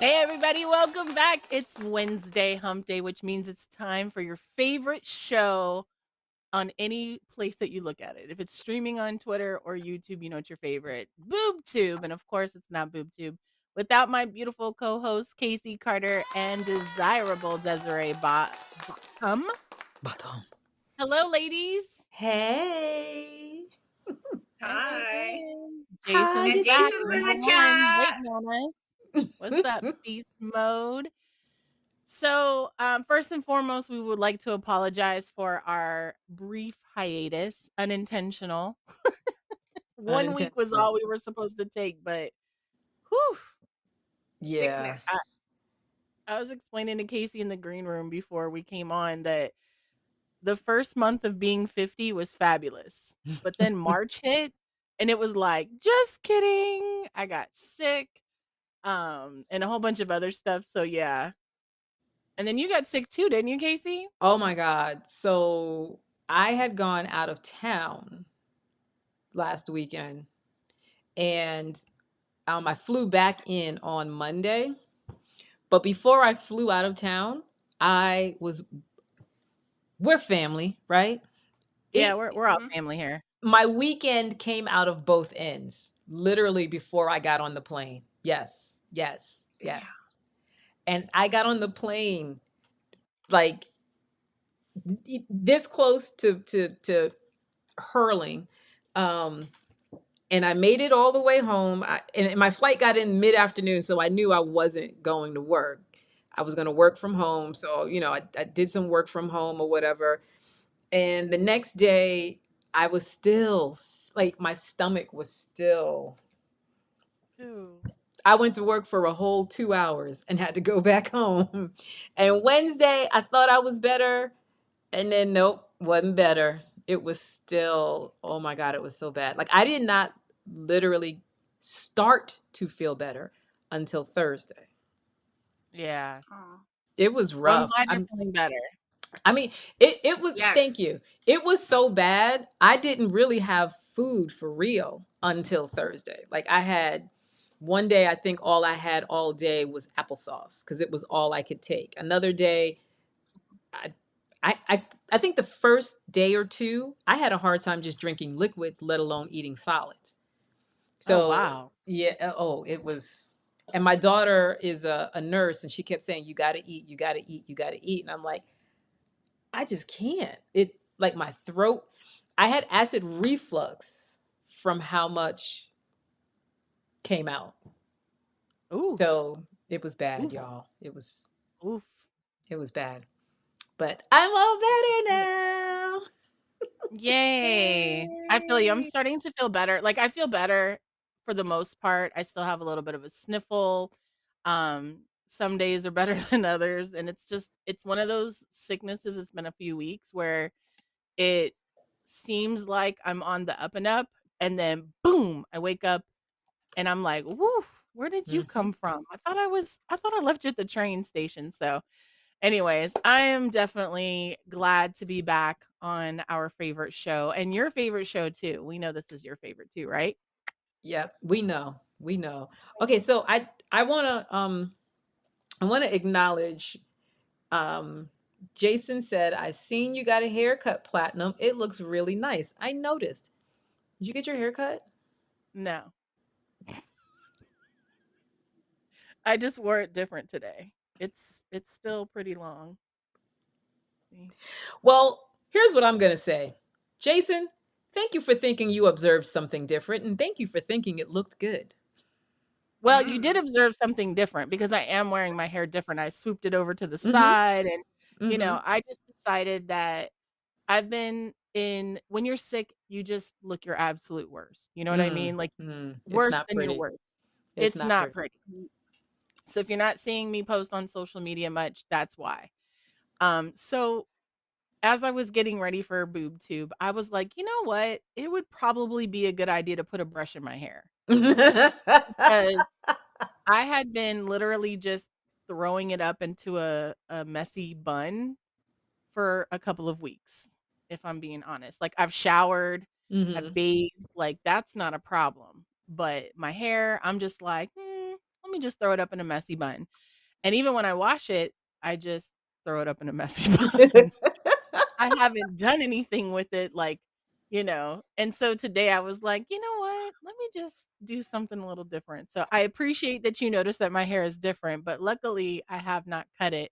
Hey, everybody, welcome back. It's Wednesday, Hump Day, which means it's time for your favorite show on any place that you look at it. If it's streaming on Twitter or YouTube, you know it's your favorite. BoobTube. And of course, it's not BoobTube without my beautiful co hosts, Casey Carter and desirable Desiree Bottom. Bottom. Hello, ladies. Hey. Hi. Hey. How Jason's you And back, Jason's in number the doing? one, chat. waiting on us. What's up, beast mode? So, first and foremost, we would like to apologize for our brief hiatus, unintentional. 1 week was Unintentional. all we were supposed to take, but whew, Yeah. Sickness. I was explaining to Casey in the green room before we came on that the first month of being 50 was fabulous. But then March hit and it was like, just kidding. I got sick, and a whole bunch of other stuff. So yeah. And then you got sick too, didn't you, Casey? Oh my God. So I had gone out of town last weekend and I flew back in on Monday. But before I flew out of town, I was, we're family, right? Yeah, It, we're all Mhm. family here. my weekend came out of both ends, literally before I got on the plane. Yes, yes, Yeah. yes. And I got on the plane like this close to hurling. Um, and I made it all the way home. And my flight got in mid-afternoon, so I knew I wasn't going to work. I was going to work from home. So, I did some work from home or whatever. And the next day, I was still like, my stomach was still. Ooh. I went to work for a whole 2 hours and had to go back home. And Wednesday, I thought I was better. And then nope, wasn't better. It was still, oh my God, it was so bad. Like I did not literally start to feel better until Thursday. Yeah. Oh. It was Well, I'm rough. glad you're feeling better. I mean, it was, thank Yes. you. It was so bad. I didn't really have food for real until Thursday. Like I had one day, I think all I had all day was applesauce because it was all I could take. Another day, I, I think the first day or two, I had a hard time just drinking liquids, let alone eating solids. Oh, So wow. yeah, oh, it was. And my daughter is a nurse, and she kept saying, "You got to eat, you got to eat, you got to eat." And I'm like, I just can't. It like my throat. I had acid reflux from how much came out. Ooh. So it was bad, Oof. y'all. Oof. It was bad. But I'm all better Yeah. now. Yay. I feel you. I'm Yay. starting to feel better. Like I feel better for the most part. I still have a little bit of a sniffle. Some days are better than others, and it's one of those sicknesses. It's been a few weeks where it seems like I'm on the up and up, and then boom, I wake up and I'm like, "Woo, where did you Mhm. come from? I thought I left you at the train station." So, anyways, I am definitely glad to be back on our favorite show and your favorite show too. We know this is your favorite too, right? Yep, we know. We know. Okay, so I want to acknowledge um Jason said, "I seen you got a haircut, Platinum. It looks really nice." I noticed. Did you get your haircut? No. I just wore it different today. It's still pretty long. See? Well, here's what I'm going to say. Jason, thank you for thinking you observed something different and thank you for thinking it looked good. Well, you did Mm. observe something different because I am wearing my hair different. I swooped it over to the Mhm. side and Mhm. I just decided that I've been in when you're sick, you just look your absolute worst. You know what I Mm. mean? Like Mm. It's worse not than your pretty. worst. It's It's not not pretty. pretty. So if you're not seeing me post on social media much, that's why. So as I was getting ready for boob tube, I was like, you know what? It would probably be a good idea to put a brush in my hair because I had been literally just throwing it up into a messy bun for a couple of weeks, if I'm being honest. Like I've showered, I've Mhm. bathed, like that's not a problem. But my hair, I'm just like, let let me just throw it up in a messy bun. And even when I wash it, I just throw it up in a messy bun. I haven't done anything with it, like, and so today I was like, "You know what? Let me just do something a little different." So I appreciate that you noticed that my hair is different, but luckily I have not cut it,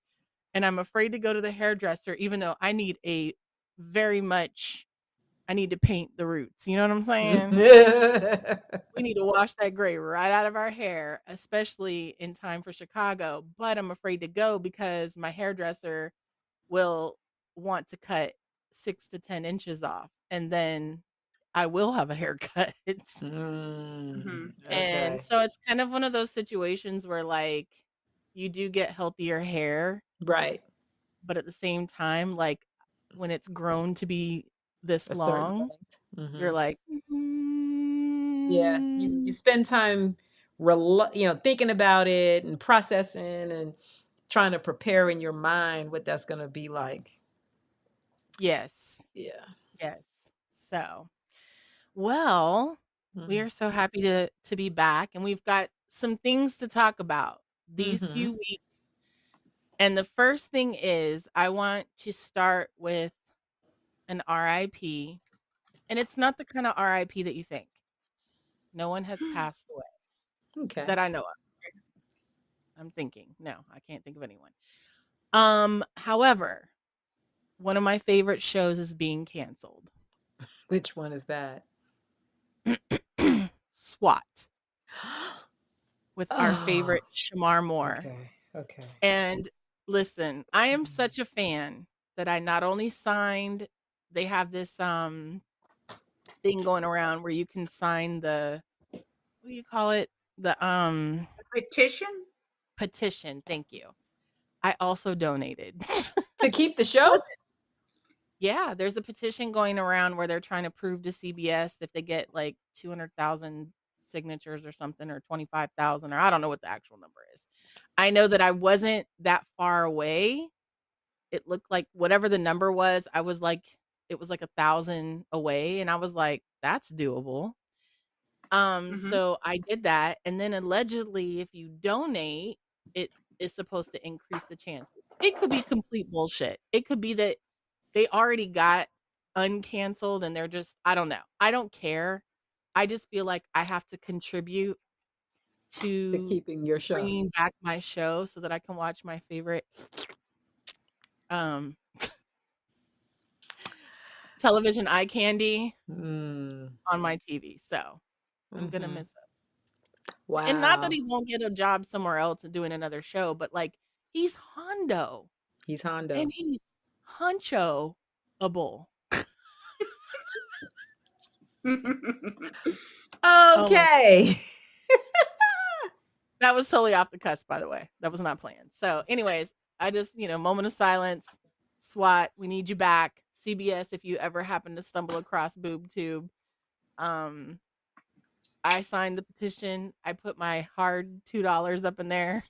and I'm afraid to go to the hairdresser even though I need to paint the roots, you know what I'm saying? We need to wash that gray right out of our hair, especially in time for Chicago, but I'm afraid to go because my hairdresser will want to cut 6 to 10 inches off, and then I will have a haircut. And Okay. so it's kind of one of those situations where, like, you do get healthier hair, Right. but at the same time, like, when it's grown to be this A certain long, length. you're like, Yeah. You spend time thinking about it and processing and trying to prepare in your mind what that's gonna be like. Yes, Yeah. yes. So, well, we Mhm. are so happy to be back, and we've got some things to talk about these Mhm. few weeks. And the first thing is I want to start with an RIP, and it's not the kind of RIP that you think. No one has passed away Okay. that I know of. I'm thinking. No, I can't think of anyone. However, one of my favorite shows is being canceled. Which one is that? SWAT with our Oh, favorite Shamar Moore. okay. Okay. And listen, I am such a fan that I not only signed, they have this thing going around where you can sign the, what do you call it? The Petition? petition. Thank you. I also donated. To keep the show? Listen, yeah, there's a petition going around where they're trying to prove to CBS if they get like 200,000 signatures or something, or 25,000, or I don't know what the actual number is. I know that I wasn't that far away. It looked like whatever the number was, it was like 1,000 away, and I was like, "That's doable." Mhm. So I did that, and then allegedly, if you donate, it is supposed to increase the chances. It could be complete bullshit. It could be that they already got uncanceled and they're just I don't know. I don't care. I just feel like I have to contribute To to keeping your show. bringing back my show so that I can watch my favorite um television eye candy Mm. on my TV. So, I'm gonna Mhm. miss it. And not that Wow. he won't get a job somewhere else and doing another show, but, like, he's Hondo, He's and Hondo. he's Huncho-able. Oh my Okay. that was totally off the cusp, by the way. That was not planned. So, anyways, I just, moment of silence. SWAT, we need you back. CBS, if you ever happen to stumble across Boob Tube, um, I signed the petition. I put my hard $2 up in there.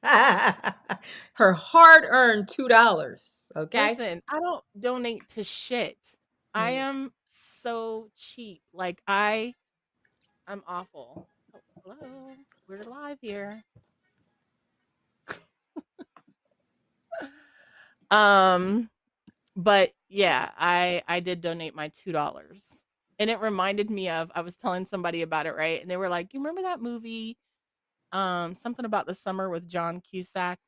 Her hard-earned $2, okay? Listen, I don't donate to shit. I Mm. am so cheap. Like I'm awful. Oh, hello. We're live here. Um, but yeah, I did donate my $2. And it reminded me of I was telling somebody about it, right? And they were like, "You remember that movie something about the summer with John Cusack?"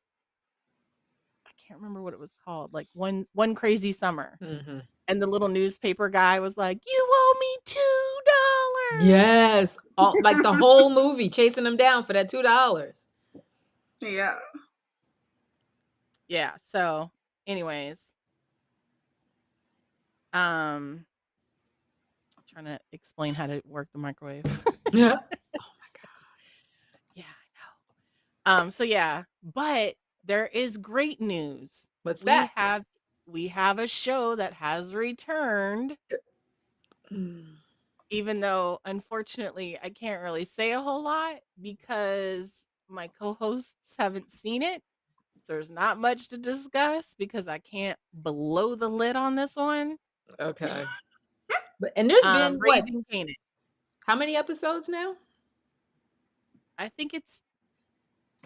I can't remember what it was called. Like one crazy summer. Mhm. And the little newspaper guy was like, "You owe me $2." Yes, all like the whole movie chasing him down for that $2. Yeah. Yeah, so anyways, um trying to explain how to work the microwave. Yeah. Oh my god. Yeah, I know. So yeah, but there is great news. What's We that? have we have a show that has returned, Mm. even though unfortunately I can't really say a whole lot because my co-hosts haven't seen it. So there's not much to discuss because I can't blow the lid on this one. Okay. And there's been what? Raising Kanan. How many episodes now? I think it's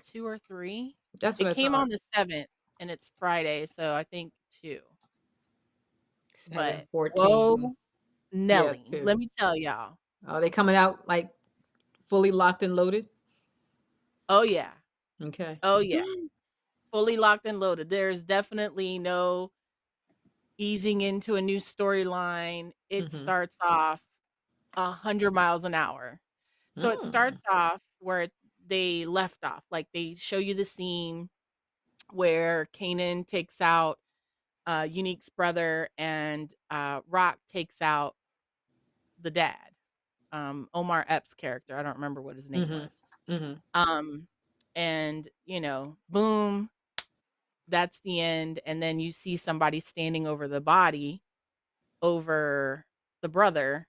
2 or 3. That's what It I came thought. on the 7th, and it's Friday, so I think 2. 7, But 14. whoa, Yeah, Nelly, 2. let me tell y'all. Are they coming out like fully locked and loaded? Oh, yeah. Okay. Oh, yeah. Fully locked and loaded. There's definitely no easing into a new storyline. It Mm-hmm. starts off 100 miles an hour. So it starts off where they left off. Like, they show you the scene where Kanan takes out Unique's brother, and Rock takes out the dad, Omar Epps' character. I don't remember what his name was. Mm-hmm. Mm-hmm. And boom, that's the end. And then you see somebody standing over the body, over the brother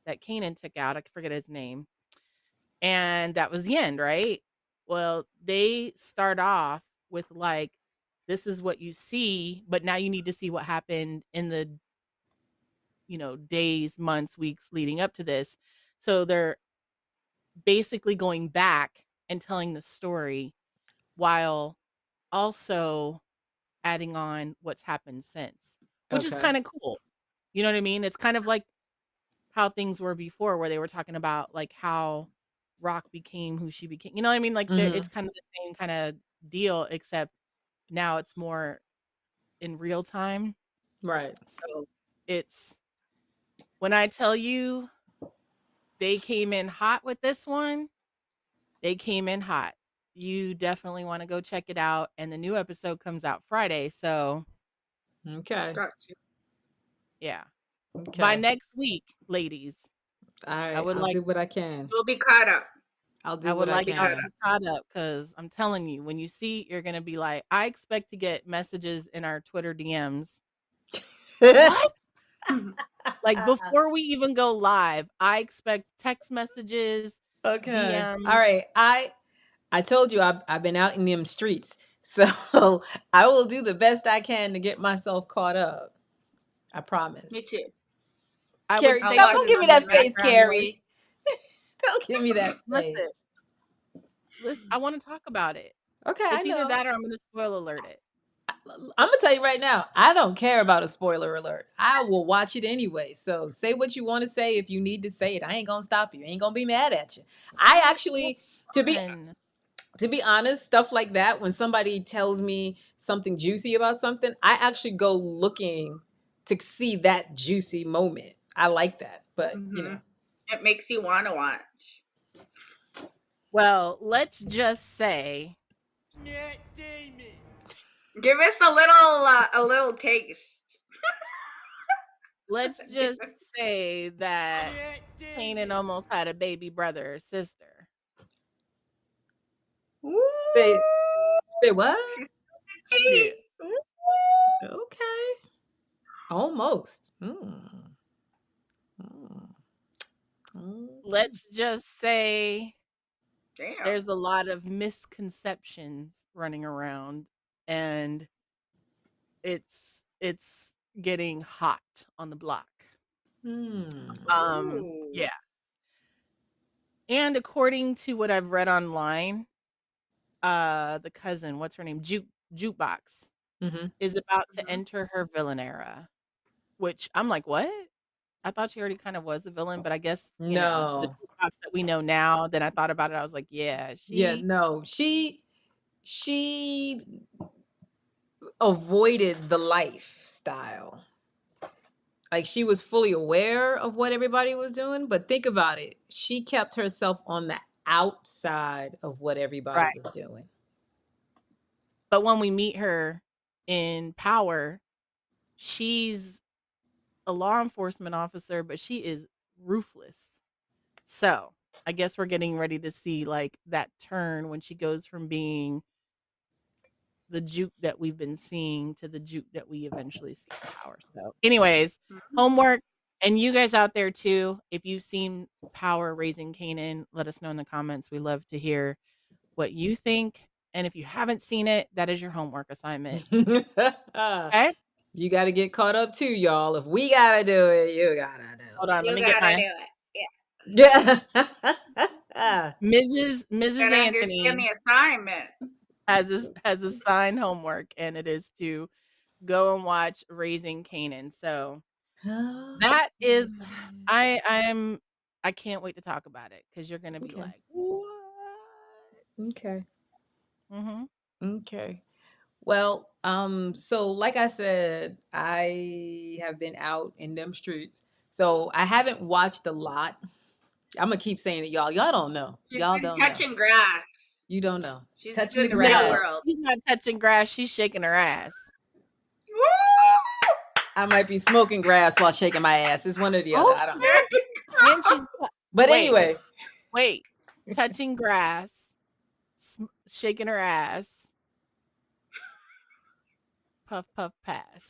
that Kanan took out. I forget his name. And that was the end, right? Well, they start off with like, this is what you see, but now you need to see what happened in the days, months, weeks leading up to this. So they're basically going back and telling the story while also adding on what's happened since, which is Okay. kind of cool. You know what I mean? It's kind of like how things were before, where they were talking about like how Rock became who she became. You know what I mean? Like Mm-hmm. it's kind of the same kind of deal, except now it's more in real time. Right. So it's, when I tell you they came in hot with this one, they came in hot. You definitely want to go check it out. And the new episode comes out Friday. So Okay. Got you. yeah. By Okay. next week, ladies, All I right. would I'll like do what I can. We'll be caught up. I'll I do would what I like y'all to can. be caught up, because I'm telling you, when you see, you're gonna be like, I expect to get messages in our Twitter DMs. What? Like, before we even go live, I expect text messages, Okay. All DMs. right. I told you I've been out in them streets. So I will do the best I can to get myself caught up. I promise. Me too. I would Carrie, I'll say stop. watch Don't put it give it me on on the that the side. face, background noise. Carrie. Don't give me that Listen, face. I want to talk about it. Okay, I It's either know. that or I'm gonna spoil alert it. I'm gonna tell you right now, I don't care about a spoiler alert. I will watch it anyway. So say what you want to say if you need to say it. I ain't gonna stop you. I ain't gonna be mad at you. I Oh, it's so actually, to be fun. to be honest, stuff like that, when somebody tells me something juicy about something, I actually go looking to see that juicy moment. I like that. But Mm-hmm. It makes you want to watch. Well, let's just say, Give us a little taste. let's just say that Kanan almost had a baby brother or sister. say what? Yeah. Okay. Almost. Mm. Let's just say Damn. there's a lot of misconceptions running around, and it's getting hot on the block. Ooh. Yeah. And according to what I've read online, the cousin, what's her name? Jukebox Mm-hmm. is about to Mhm. enter her villain era, which I'm like, what? I thought she already kind of was a villain, but I guess, the No. Jukebox that we know now, then I thought about it. I was like, yeah, Yeah, no. She avoided the lifestyle. Like she was fully aware of what everybody was doing, but think about it. She kept herself on the outside of what everybody right. was doing. But when we meet her in Power, she's a law enforcement officer, but she is ruthless. So I guess we're getting ready to see like that turn when she goes from being the Juke that we've been seeing to the Juke that we eventually see in Power. So, anyways, Mhm. homework, and you guys out there too, if you've seen Power Raising Kanan, let us know in the comments. We love to hear what you think. And if you haven't seen it, that is your homework assignment. Okay? You got to get caught up too, y'all. If we got to do it, you got to do Hold on, let You me get gotta my do it. Yeah. it. Yeah. Mrs. Gotta understand Anthony the assignment. has assigned homework, and it is to go and watch Raising Canaan. So that is, I can't wait to talk about it because you're gonna be Okay. like, what? Okay. Mm-hmm. Okay. Well, so like I said, I have been out in them streets. So I haven't watched a lot. I'm gonna keep saying it, y'all. Y'all don't know. She's Y'all been don't know. touching grass. You don't know. She's been Touching the doing the real No, grass. world. she's not touching grass. She's shaking her ass. Woo! I might be smoking grass while shaking my ass. It's one or the other. Oh I don't know. There you And go. she's But wait, anyway, wait, touching grass, shaking her ass, puff puff pass.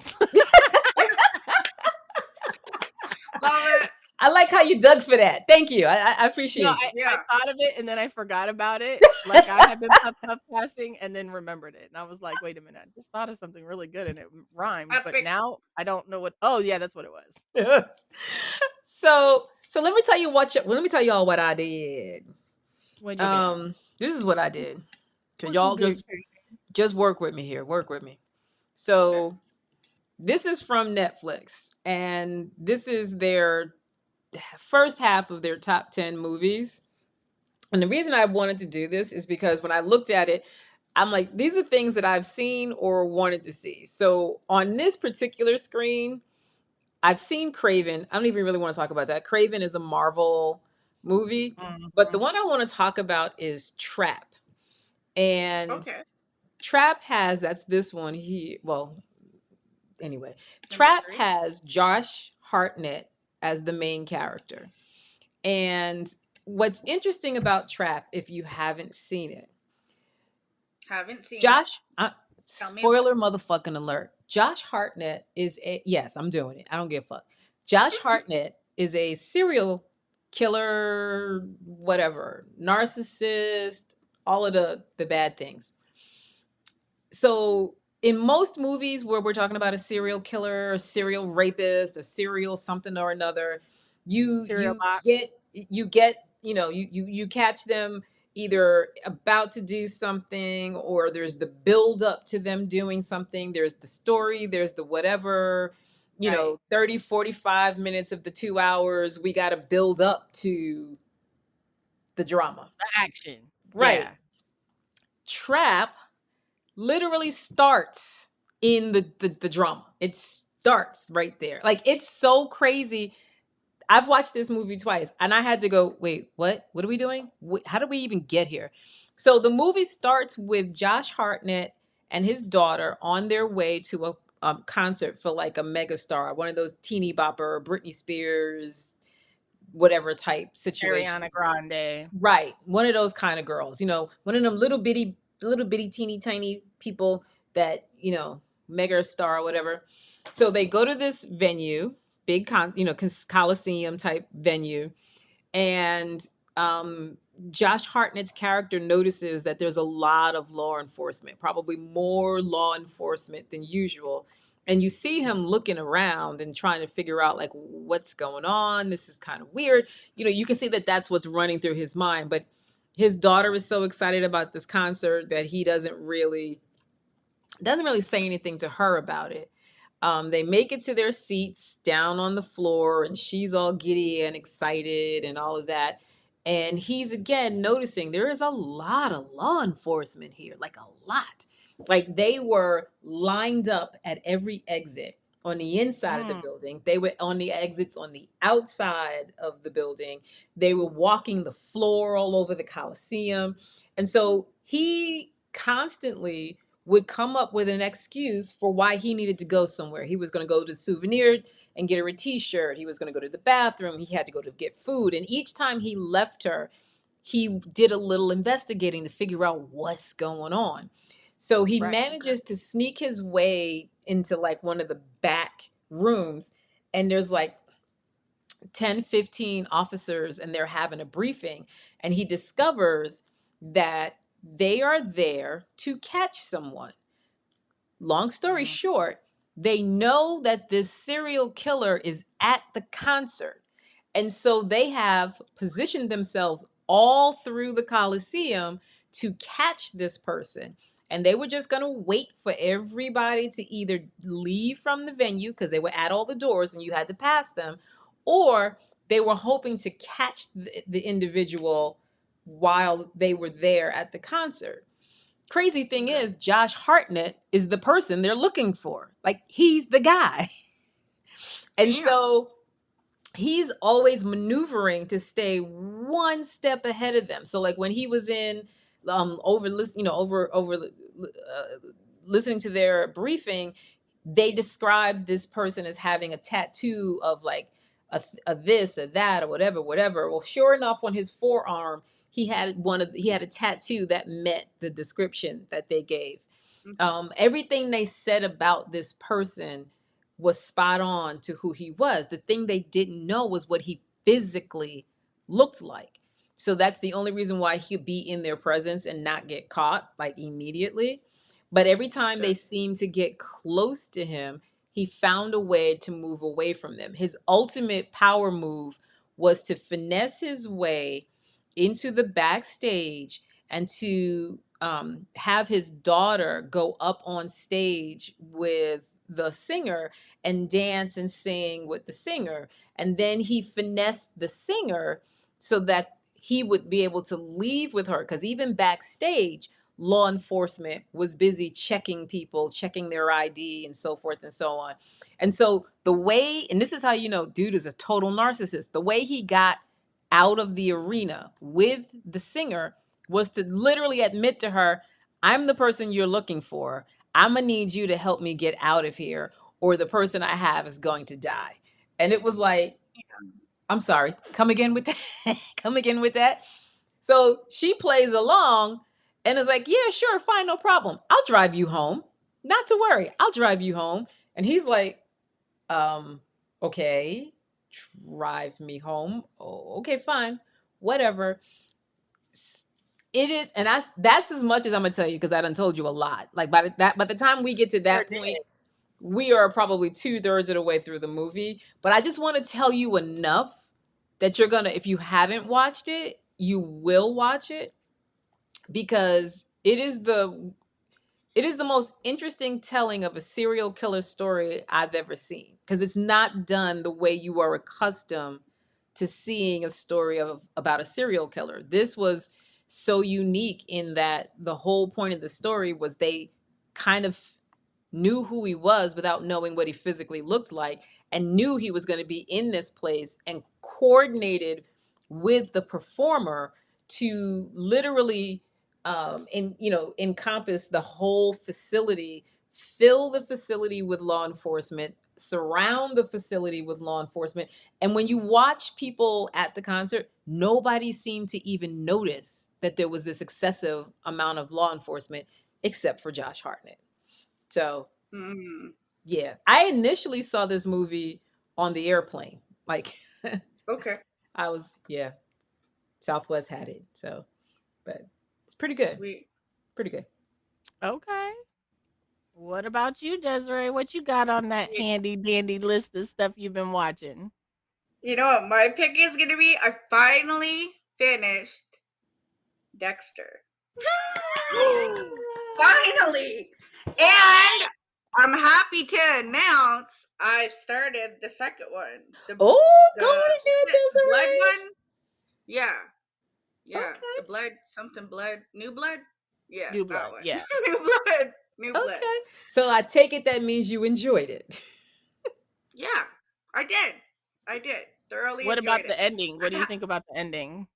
Love it. I like how you dug for that. Thank you. I No, appreciate you. I Yeah. thought of it and then I forgot about it. Like I had been puff puff passing and then remembered it. And I was like, wait a minute, I just thought of something really good and it rhymed, but Epic. now I don't know what. Oh yeah, that's what it was. So let me tell you let me tell y'all what I did. What'd you do? This is what I did. So What'd you y'all do? just work with me here. Work with me. So this is from Netflix, and this is their first half of their top 10 movies. And the reason I wanted to do this is because when I looked at it, I'm like, these are things that I've seen or wanted to see. So on this particular screen, I've seen Craven. I don't even really want to talk about that. Craven is a Marvel movie, but the Mhm. one I want to talk about is Trap. And Okay. Trap has, that's this one. Well, anyway, Number Trap 3. has Josh Hartnett as the main character. And what's interesting about Trap, if you haven't seen it, Haven't seen it. Josh, Tell me about spoiler motherfucking alert. Josh Hartnett is yes, I'm doing it. I don't give a fuck. Josh Hartnett is a serial killer, whatever, narcissist, all of the bad things. So in most movies where we're talking about a serial killer, a serial rapist, a serial something or another, you Cereal you box. get you get you catch them either about to do something, or there's the build up to them doing something, there's the story, there's the whatever, Right. 30 45 minutes of the 2 hours we got to build up to the drama. The action. Right. Yeah. Trap literally starts in the drama. It starts right there. Like, it's so crazy. I've watched this movie twice and I had to go, wait, what are we doing? How did we even get here? So the movie starts with Josh Hartnett and his daughter on their way to a concert for like a megastar, one of those teeny bopper Britney Spears whatever type Ariana situations. Grande. Right. One of those kind of girls, one of them little bitty, teeny tiny people that, mega star or whatever. So they go to this venue, big Coliseum type venue. And Josh Hartnett's character notices that there's a lot of law enforcement, probably more law enforcement than usual. And you see him looking around and trying to figure out like what's going on. This is kind of weird. You can see that that's what's running through his mind. But his daughter is so excited about this concert that he doesn't really say anything to her about it. They make it to their seats down on the floor, and she's all giddy and excited and all of that. And he's again noticing there is a lot of law enforcement here, like a lot. Like, they were lined up at every exit on the inside of the Mm. building. They were on the exits on the outside of the building. They were walking the floor all over the Coliseum. And so he constantly would come up with an excuse for why he needed to go somewhere. He was going to go to the souvenir and get her a t-shirt. He was going to go to the bathroom. He had to go to get food. And each time he left her, he did a little investigating to figure out what's going on. So he Right. manages to sneak his way into like one of the back rooms, and there's like 10, 15 officers, and they're having a briefing. And he discovers that they are there to catch someone. Long story Mhm. short, they know that this serial killer is at the concert. And so they have positioned themselves all through the Coliseum to catch this person. And they were just going to wait for everybody to either leave from the venue because they were at all the doors and you had to pass them, or they were hoping to catch the individual while they were there at the concert. Crazy thing is, Josh Hartnett is the person they're looking for. Like, he's the guy. And so he's always maneuvering to stay one step ahead of them. So like when he was in listening to their briefing, they described this person as having a tattoo of like a this or that or whatever. Well, sure enough, on his forearm, he had a tattoo that met the description that they gave. Everything they said about this person was spot on to who he was. The thing they didn't know was what he physically looked like. So that's the only reason why he'd be in their presence and not get caught like immediately. But every time they seemed to get close to him, he found a way to move away from them. His ultimate power move was to finesse his way into the backstage and to have his daughter go up on stage with the singer and dance and sing with the singer. And then he finessed the singer so that he would be able to leave with her. Because even backstage, law enforcement was busy checking people, checking their ID and so forth and so on. And so the way, and this is how you know dude is a total narcissist, the way he got out of the arena with the singer was to literally admit to her, I'm the person you're looking for. I'm gonna need you to help me get out of here, or the person I have is going to die. And it was like, I'm sorry, come again with that. Come again with that. So she plays along and is like, yeah, sure, fine, no problem. I'll drive you home. Not to worry, I'll drive you home. And he's like, okay, drive me home. Oh, okay, fine, whatever. It is, and that's as much as I'm gonna tell you because I done told you a lot. Like by the time we get to that point, we are probably 2/3 of the way through the movie. But I just want to tell you enough that you're gonna, if you haven't watched it, you will watch it because it is the most interesting telling of a serial killer story I've ever seen because it's not done the way you are accustomed to seeing a story about a serial killer. This was so unique in that the whole point of the story was they kind of knew who he was without knowing what he physically looked like and knew he was going to be in this place and coordinated with the performer to literally encompass the whole facility, fill the facility with law enforcement, surround the facility with law enforcement. And when you watch people at the concert, nobody seemed to even notice that there was this excessive amount of law enforcement except for Josh Hartnett. So yeah, I initially saw this movie on the airplane. Like I was, yeah, Southwest had it. So, but it's pretty good. Sweet. Pretty good. Okay. What about you, Desiree? What you got on that handy dandy list of stuff you've been watching? You know what my pick is gonna be? I finally finished Dexter. Finally! And I'm happy to announce I've started the second one. Go ahead, Desiree. Blood one? Yeah. Okay. The blood, something blood, new blood? Yeah, New that Blood, one. yeah. New blood. Okay. So I take it that means you enjoyed it. Yeah, I did. Thoroughly What enjoyed about it. the ending? What do you think about the ending?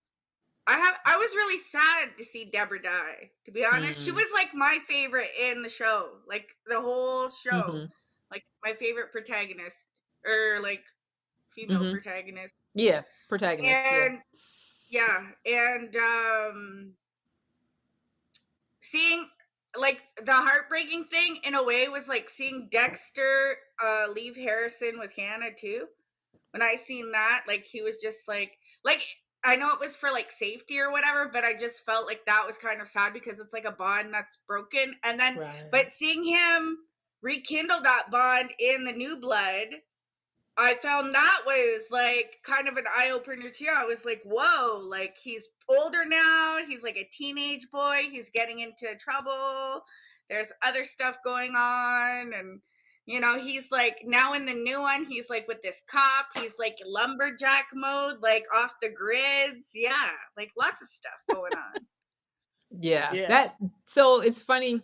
I was really sad to see Deborah die, to be honest. She was like my favorite in the show. Like the whole show. Like my favorite protagonist. Or like female protagonist. Yeah, protagonist. And and seeing like the heartbreaking thing in a way was like seeing Dexter leave Harrison with Hannah too. When I seen that, like he was just like I know it was for like safety or whatever, but I just felt like that was kind of sad because it's like a bond that's broken. And then but seeing him rekindle that bond in the New Blood, I found that was like kind of an eye opener too. I was like, whoa, like he's older now. He's like a teenage boy. He's getting into trouble. There's other stuff going on. And, he's like now in the new one, he's like with this cop. He's like lumberjack mode, like off the grids. Yeah, like lots of stuff going on. Yeah. Yeah. So it's funny.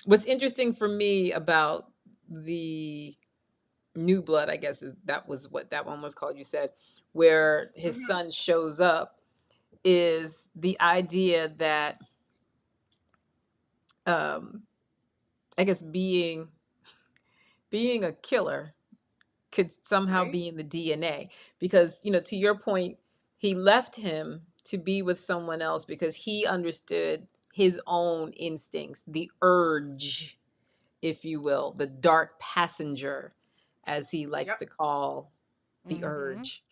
What's interesting for me about the New Blood, I guess that was what that one was called, you said, where his Mm-hmm. son shows up, is the idea that I guess being a killer could somehow Right? be in the DNA, because to your point, he left him to be with someone else because he understood his own instincts, the urge, if you will, the dark passenger, as he likes Yep. to call the Mm-hmm. urge.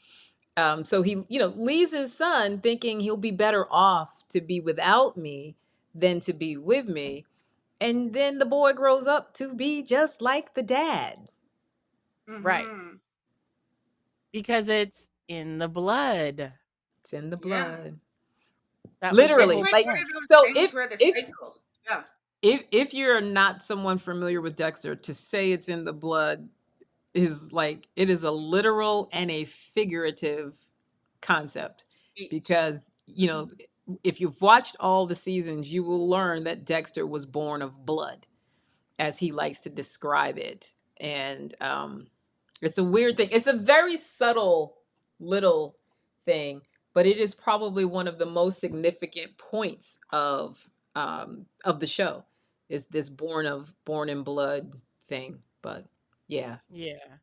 So he, leaves his son thinking he'll be better off to be without me than to be with me. And then the boy grows up to be just like the dad. Right. Mm-hmm. Because it's in the blood. It's in the Yeah. blood. That was the It's Literally. whole like Like, one point. of those so things where the if cycle. Yeah. if you're not someone familiar with Dexter, to say it's in the blood is like, it is a literal and a figurative concept, Speech. because Mhm. if you've watched all the seasons, you will learn that Dexter was born of blood, as he likes to describe it. And it's a weird thing. It's a very subtle little thing, but it is probably one of the most significant points of the show, is this born in blood thing. But yeah. Yeah.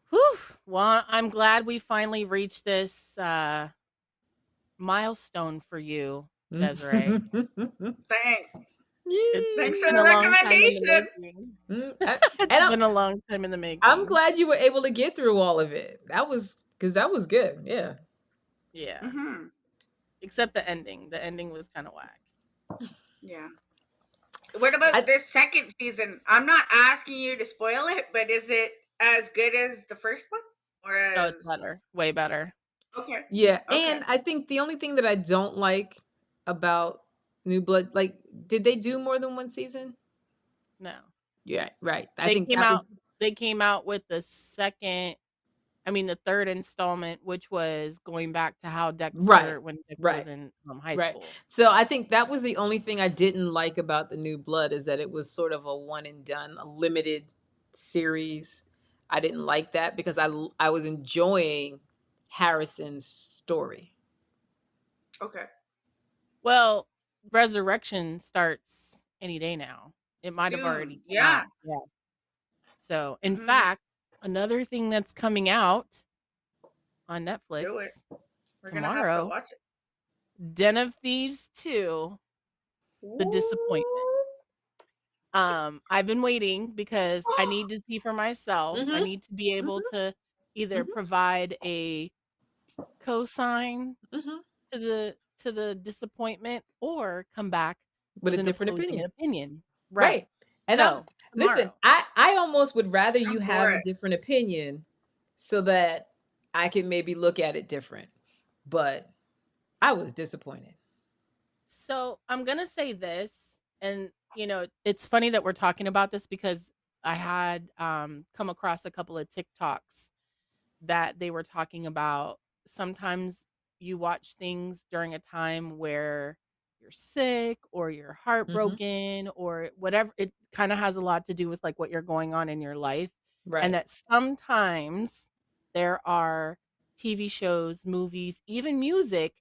Whew. Well, I'm glad we finally reached this milestone for you, Desiree. Thanks. It's Thanks for been the a long time in the recommendation. making. Mm, It's and been a long time in the I'm making. glad you were able to get through all of it. That was, because that was good. Yeah. Yeah. Hmm. Except the ending. The ending was kind of whack. Yeah. What about I this second season? I'm not asking you to spoil it, but is it as good as the first one? Or Oh, as it's better. Way better. okay. Yeah, Okay. and I think the only thing that I don't like about New Blood, like, did they do more than one season? No. Yeah, right. I They think came that out was they came out with the third installment, which was going back to how right, Dexter when Dexter was right, in high right. school. So I think that was the only thing I didn't like about the New Blood, is that it was sort of a one and done, a limited series. I didn't like that because I was enjoying Harrison's story. Okay. Well, Resurrection starts any day now. It might have Soon. already come Yeah. out. Yeah. So, in Hmm. fact, another thing that's coming out on Do it. Netflix We're gonna have to tomorrow, watch it. Den of Thieves 2, The Disappointment. Ooh. I've been waiting because I need to see for myself. I Mhm. need to be able Mhm. to either Mhm. provide a cosign Mhm. to the disappointment or come back With with a an different opposing opinion. opinion. Right. Right. And So, listen, tomorrow. I almost would rather I'm you for have a it. different opinion so that I can maybe look at it different. But I was disappointed. So, I'm going to say this, and it's funny that we're talking about this because I had come across a couple of TikToks that they were talking about. Sometimes you watch things during a time where you're sick or you're Mhm. heartbroken or whatever. It kind of has a lot to do with like what you're going on in your life. And Right. that sometimes there are TV shows, movies, even music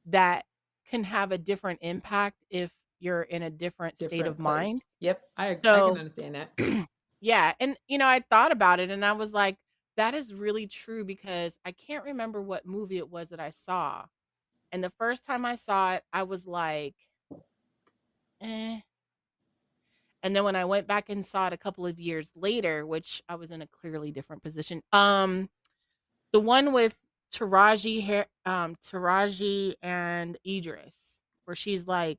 that can have a different impact if you're in a different state of Different mind. place. Yep. I can So, understand that. yeah, and I thought about it and I was like, that is really true because I can't remember what movie it was that I saw. And the first time I saw it, I was like, eh. And then when I went back and saw it a couple of years later, which I was in a clearly different position. The one with Taraji and Idris, where she's like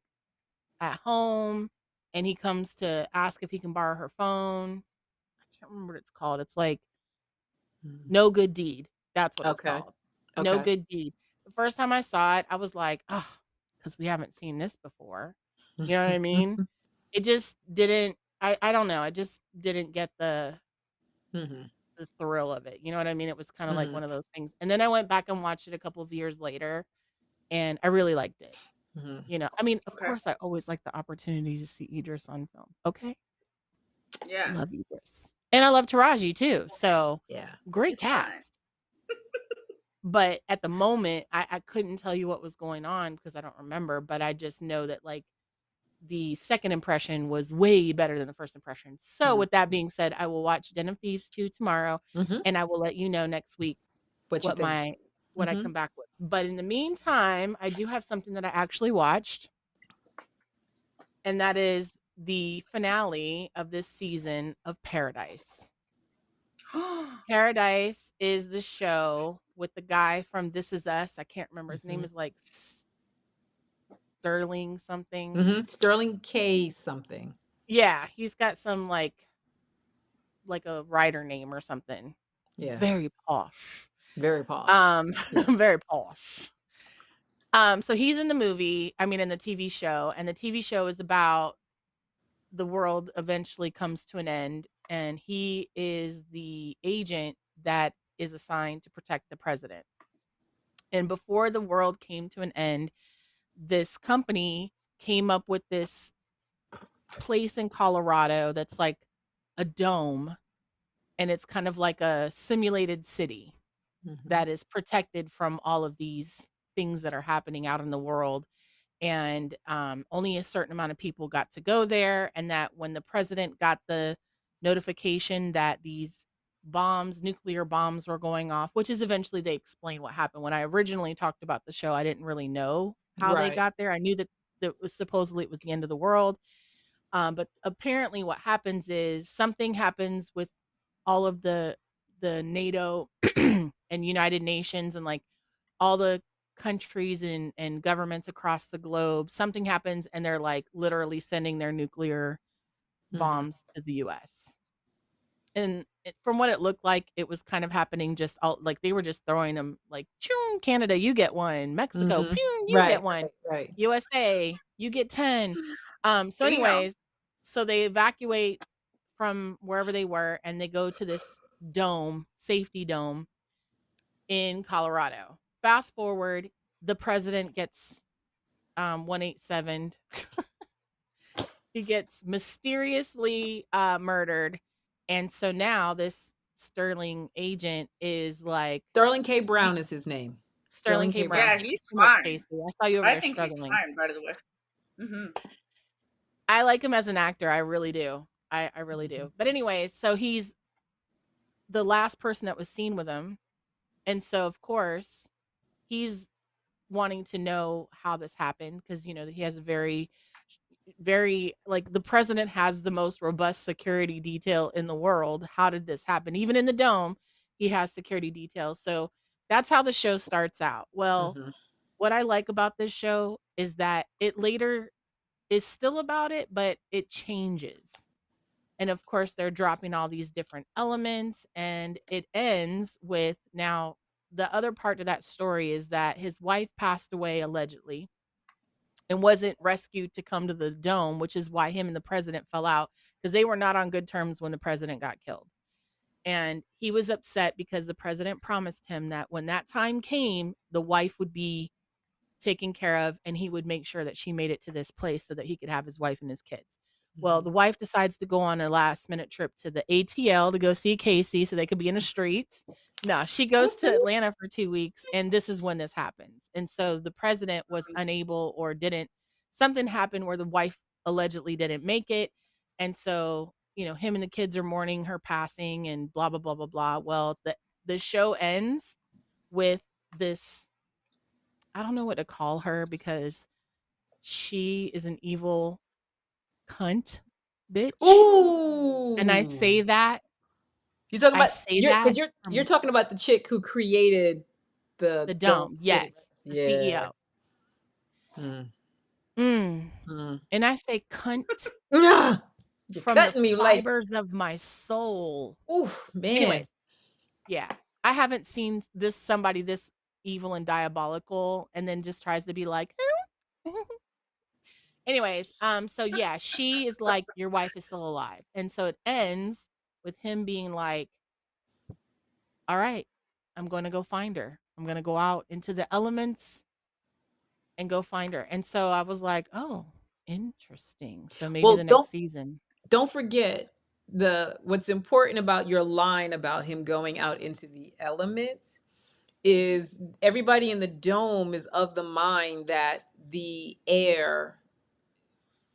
at home and he comes to ask if he can borrow her phone. can't remember what it's called. It's like Mm. No Good Deed. That's what it's Okay. called. No Okay. Good Deed. The first time I saw it, I was like, oh, because we haven't seen this before. You know what I mean? It just didn't. I don't know. I just didn't get Mhm. the thrill of it. You know what I mean? It was kind of like Mhm. one of those things. And then I went back and watched it a couple of years later, and I really liked it. Mhm. You know, I mean, of Okay. course, I always like the opportunity to see Idris on film. Okay, Yeah. love Idris, and I love Taraji too. So Yeah. great He's fine. cast. But at the moment, I couldn't tell you what was going on because I don't remember. But I just know that like the second impression was way better than the first impression. So Mhm. with that being said, I will watch Den of Thieves 2 tomorrow, Mhm. and I will let you know next week What you what think? what I Mhm. come back with. But in the meantime, I do have something that I actually watched, and that is the finale of this season of Paradise. Paradise is the show with the guy from This Is Us. I can't remember. His name Mhm. is like Sterling something. Mhm. Sterling K something. Yeah, he's got some like a writer name or something. Yeah. Very posh. Very posh. Yes. Very posh. So he's in the movie, I mean in the TV show, and the TV show is about the world eventually comes to an end, and he is the agent that is assigned to protect the president. And before the world came to an end, this company came up with this place in Colorado that's like a dome, and it's kind of like a simulated city Mhm. that is protected from all of these things that are happening out in the world. And only a certain amount of people got to go there. And that when the president got the notification that these bombs, nuclear bombs, were going off, which is eventually they explain what happened. When I originally talked about the show, I didn't really know how they Right. got there. I knew that was supposedly it was the end of the world. But apparently, what happens is something happens with all of the NATO and United Nations and like all the countries and governments across the globe. Something happens and they're like literally sending their nuclear Mhm. bombs to the US. And from what it looked like, it was kind of happening just all like they were just throwing them like, "Choom, Canada, you get one. Mexico, Mhm. pew, you get Right. one. Right. Right. USA, you get 10." So Damn. anyways, so they evacuate from wherever they were and they go to this dome, safety dome in Colorado. Fast forward, the president gets 187. He gets mysteriously murdered. And so now this Sterling agent is like Sterling K. he, Brown is his name. Sterling Sterling K. K. Brown. Yeah, Brown. Thank he's you so much, fine. Casey. I saw you over I there think he's struggling. fine, by the way. Hmm. I like him as an actor. I really do. I really Mhm. do. But anyways, so he's the last person that was seen with him. And so of course, he's wanting to know how this happened because he has a very like the president has the most robust security detail in the world. How did this happen? Even in the dome, he has security details. So that's how the show starts out. Well, Mhm. what I like about this show is that it later is still about it, but it changes. And of course, they're dropping all these different elements, and it ends with now the other part of that story is that his wife passed away allegedly and wasn't rescued to come to the dome, which is why him and the president fell out because they were not on good terms when the president got killed. And he was upset because the president promised him that when that time came, the wife would be taken care of and he would make sure that she made it to this place so that he could have his wife and his kids. Well, Mhm. the wife decides to go on a last minute trip to the ATL to go see Casey so they could be in the streets. No, she goes Whoop, to whoop. Atlanta for 2 weeks, and this is when this happens. And so the president was unable or didn't, something happened where the wife allegedly didn't make it. And so, him and the kids are mourning her passing and blah, blah, blah, blah, blah. Well, the show ends with this, I don't know what to call her because she is an evil cunt bitch. And I Ooh. say that You talking I about say you're that because you're from talking about the chick who created the the Dome dome. Yes, City. the Yeah. CEO. Mm. Mm. Mm. And I say cunt Ah! You're from the cutting me like, fibers of my soul. ooh, man. Anyways, yeah. I haven't seen somebody this evil and diabolical and then just tries to be like, anyways, so yeah, she is like, your wife is still alive. And so it ends with him being like, all right, I'm going to go find her. I'm going to go out into the elements and go find her. And so I was like, oh, interesting. So maybe the Well, next season. don't forget what's important about your line about him going out into the elements is everybody in the dome is of the mind that the air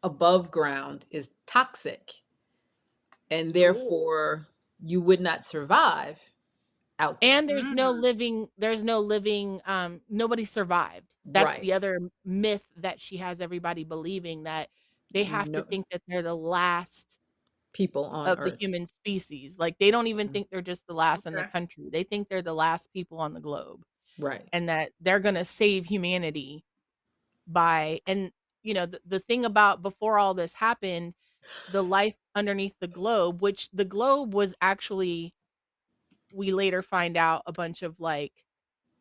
above ground is toxic and Ooh. therefore you would not survive out there. And Mm. there's no living, nobody survived. That's the Right. other myth that she has everybody believing, that they have to No think that they're the last people on of the earth. human species. Like, they don't even Mm, think they're just the last in the Okay. country. They think they're the last people on the globe, right. and that they're gonna save humanity by, and, the thing about before all this happened, the life underneath the globe, which the globe was actually, we later find out, a bunch of, like,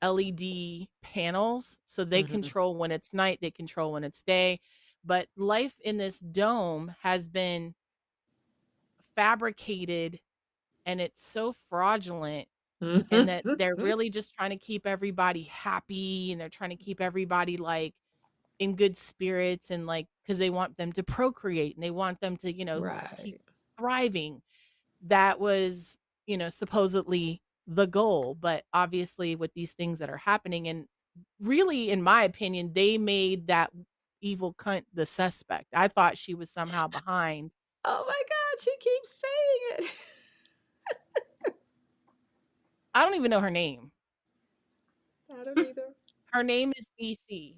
LED panels, so they Mhm. control when it's night, they control when it's day, but life in this dome has been fabricated, and it's so fraudulent, and that they're really just trying to keep everybody happy, and they're trying to keep everybody, like, in good spirits, and, like, because they want them to procreate, and they want them to, keep Right. thriving. That was, supposedly the goal, but obviously with these things that are happening, and really, in my opinion, they made that evil cunt the suspect. I thought she was somehow behind. Oh my god, she keeps saying it. I don't even know her name. I don't either. Her name is EC.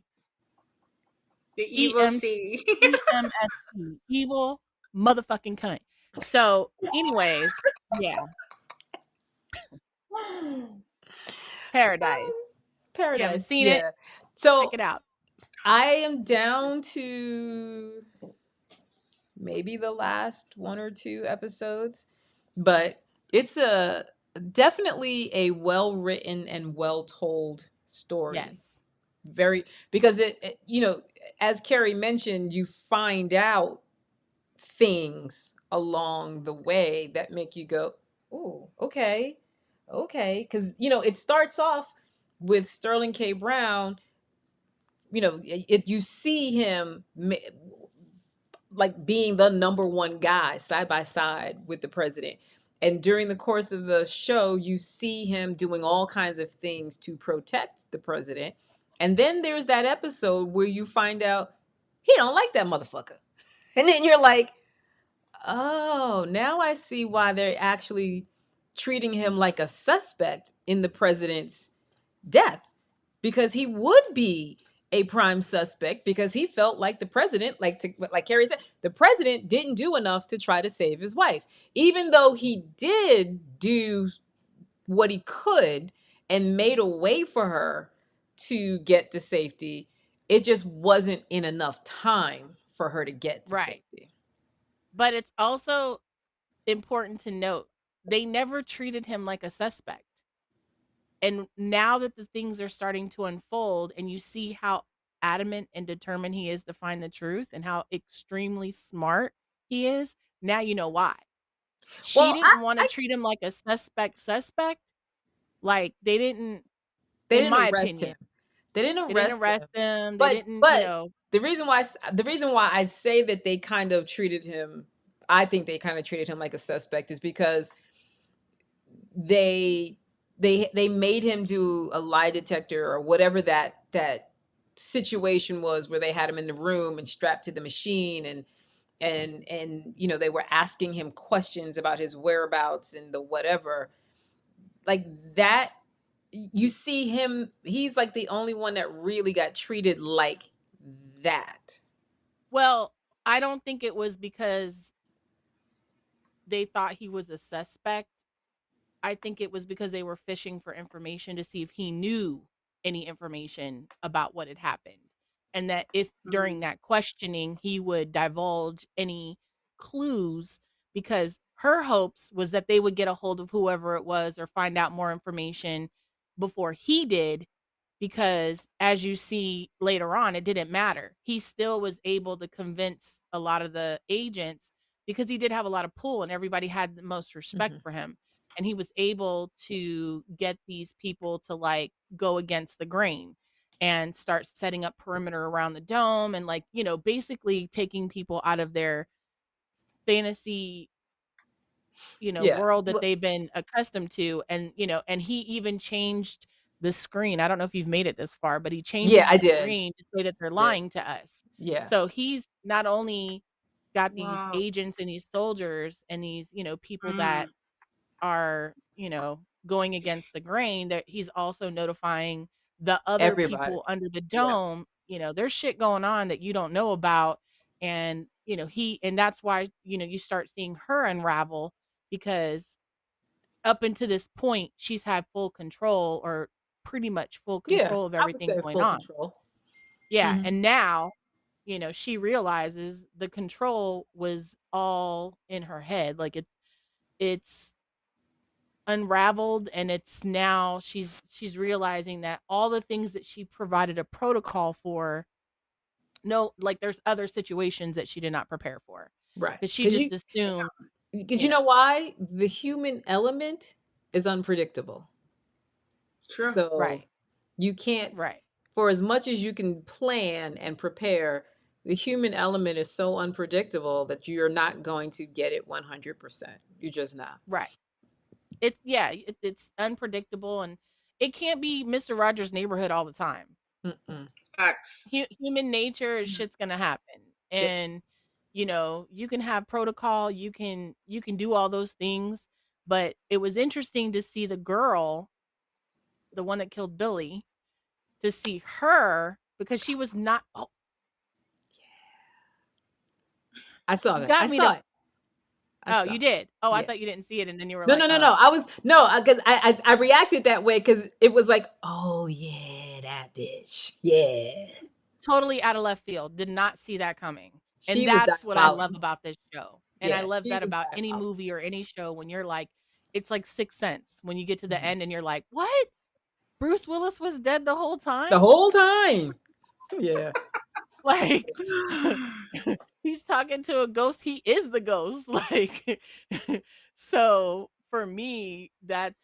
The evil EMC, C. EMSC. Evil motherfucking cunt. So, anyways, yeah, Paradise. If you haven't Paradise, seen it, yeah. check So it out. I am down to maybe the last one or two episodes, but it's a definitely a well written and well told story. Yes. Very, because as Carrie mentioned, you find out things along the way that make you go, "Oh, okay, okay," because it starts off with Sterling K. Brown. You see him like being the number one guy side by side with the president. And during the course of the show, you see him doing all kinds of things to protect the president. And then there's that episode where you find out he don't like that motherfucker. And then you're like, oh, now I see why they're actually treating him like a suspect in the president's death, because he would be a prime suspect because he felt like the president, like Carrie said, the president didn't do enough to try to save his wife, even though he did do what he could and made a way for her to get to safety. It just wasn't in enough time for her to get to Right. safety. But it's also important to note, they never treated him like a suspect. And now that the things are starting to unfold, and you see how adamant and determined he is to find the truth, and how extremely smart he is, now you know why. She Well, didn't want to treat him like a suspect. Like, they didn't, they in didn't my arrest him. opinion, They didn't they didn't arrest arrest him. him. They But didn't, but the reason why I say that they kind of treated him, I think they kind of treated him like a suspect, is because they they made him do a lie detector or whatever that situation was, where they had him in the room and strapped to the machine, and they were asking him questions about his whereabouts and the whatever, like that. You see him, he's like the only one that really got treated like that. well, I don't think it was because they thought he was a suspect. I think it was because they were fishing for information to see if he knew any information about what had happened. And that if during Mm. that questioning he would divulge any clues because her hopes was that they would get a hold of whoever it was or find out more information before he did, because as you see later on, it didn't matter. He still was able to convince a lot of the agents because he did have a lot of pull and everybody had the most respect Mhm. for him. And he was able to get these people to like go against the grain and start setting up perimeter around the dome and like, basically taking people out of their fantasy, Yeah. world that Well, they've been accustomed to. And, and he even changed the screen. I don't know if you've made it this far, but he yeah, changes I the did. screen to say that they're Did. lying to us. Yeah. So he's not only got these Wow. agents and these soldiers and these, people that Mm. are, going against the grain, that he's also notifying the other Everybody. people under the Yeah. dome, there's shit going on that you don't know about. And, and that's why, you start seeing her unravel because up until this point, she's had full control or pretty much full Yeah. control of I would everything say going full on. control. Yeah. Mhm. And now, she realizes the control was all in her head. Like it's unraveled, and it's now she's realizing that all the things that she provided a protocol for, no, like there's other situations that she did not prepare for Right. because she Because just assumed, you know why? The human element is unpredictable. True. So right, you can't, right, for as much as you can plan and prepare, the human element is so unpredictable that you're not going to get it 100%. You're just not. right. It's unpredictable, and it can't be Mr. Rogers' Neighborhood all the time. Mm-mm. Facts. Human nature is Mhm. shit's gonna happen, Yep. and you can have protocol, you can do all those things, but it was interesting to see the girl, the one that killed Billy, to see her because she was not. Oh, I saw you that. I got me to. saw it. I Oh, saw you it. did. Oh, I Yeah. thought you didn't see it, and then you were No, like, no, no, no. oh. I was no, because I reacted that way because it was like, oh yeah, that bitch. Yeah. Totally out of left field. Did not see that coming. And She was that's what I love diabolical. about this show. And I Yeah, love she that was about any diabolical. movie or any show when you're like, it's like Sixth Sense when you get to the Mhm. end and you're like, what? Bruce Willis was dead the whole The time? whole time. Yeah. Like, he's talking to a ghost. He is the ghost. Like, so for me, that's